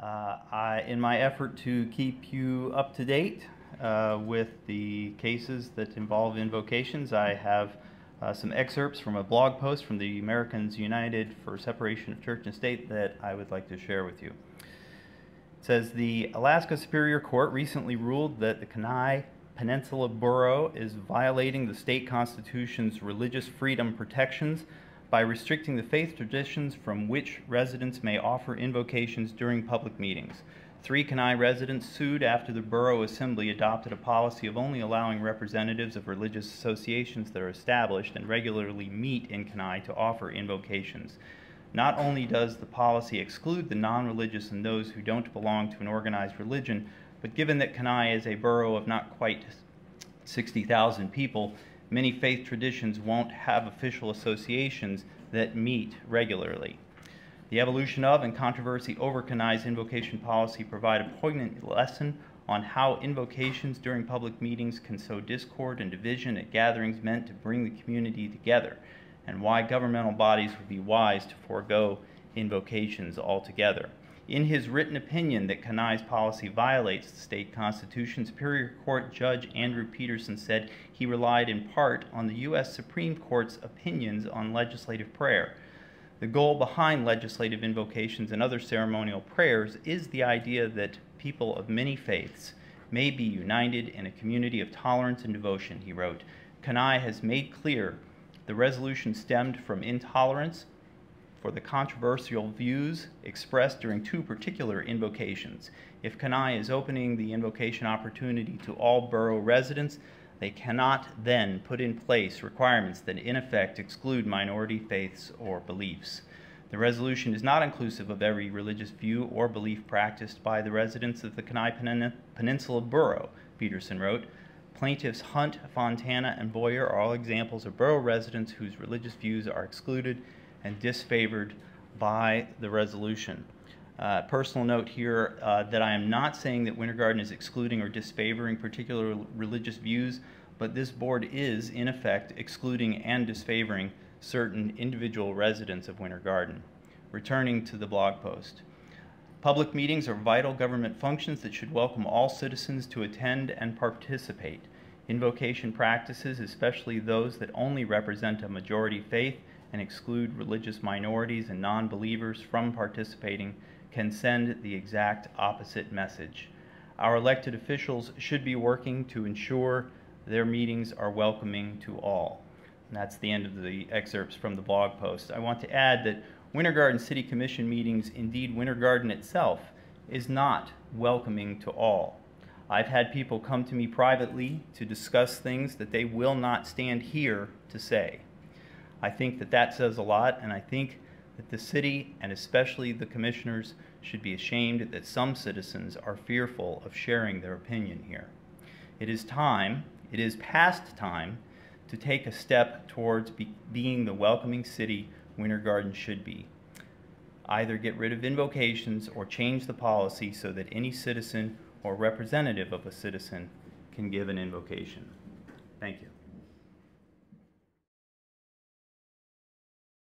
In my effort to keep you up to date with the cases that involve invocations, I have some excerpts from a blog post from the Americans United for Separation of Church and State that I would like to share with you. It says, the Alaska Superior Court recently ruled that the Kenai Peninsula Borough is violating the state constitution's religious freedom protections by restricting the faith traditions from which residents may offer invocations during public meetings. 3 Kenai residents sued after the Borough Assembly adopted a policy of only allowing representatives of religious associations that are established and regularly meet in Kenai to offer invocations. Not only does the policy exclude the non-religious and those who don't belong to an organized religion, but given that Kenai is a borough of not quite 60,000 people, many faith traditions won't have official associations that meet regularly. The evolution of and controversy over Kenai's invocation policy provide a poignant lesson on how invocations during public meetings can sow discord and division at gatherings meant to bring the community together, and why governmental bodies would be wise to forego invocations altogether. In his written opinion that Kenai's policy violates the state constitution, Superior Court Judge Andrew Peterson said he relied in part on the U.S. Supreme Court's opinions on legislative prayer. The goal behind legislative invocations and other ceremonial prayers is the idea that people of many faiths may be united in a community of tolerance and devotion, he wrote. Kenai has made clear the resolution stemmed from intolerance for the controversial views expressed during 2 particular invocations. If Kenai is opening the invocation opportunity to all borough residents, they cannot then put in place requirements that in effect exclude minority faiths or beliefs. The resolution is not inclusive of every religious view or belief practiced by the residents of the Kenai Peninsula Borough, Peterson wrote. Plaintiffs Hunt, Fontana, and Boyer are all examples of borough residents whose religious views are excluded and disfavored by the resolution. Personal note here that I am not saying that Winter Garden is excluding or disfavoring particular religious views, but this board is, in effect, excluding and disfavoring certain individual residents of Winter Garden. Returning to the blog post. Public meetings are vital government functions that should welcome all citizens to attend and participate. Invocation practices, especially those that only represent a majority faith and exclude religious minorities and non-believers from participating, can send the exact opposite message. Our elected officials should be working to ensure their meetings are welcoming to all. And that's the end of the excerpts from the blog post. I want to add that Winter Garden City Commission meetings, indeed Winter Garden itself, is not welcoming to all. I've had people come to me privately to discuss things that they will not stand here to say. I think that that says a lot, and I think that the city, and especially the commissioners, should be ashamed that some citizens are fearful of sharing their opinion here. It is past time, to take a step towards being the welcoming city Winter Garden should be. Either get rid of invocations or change the policy so that any citizen or representative of a citizen can give an invocation. Thank you.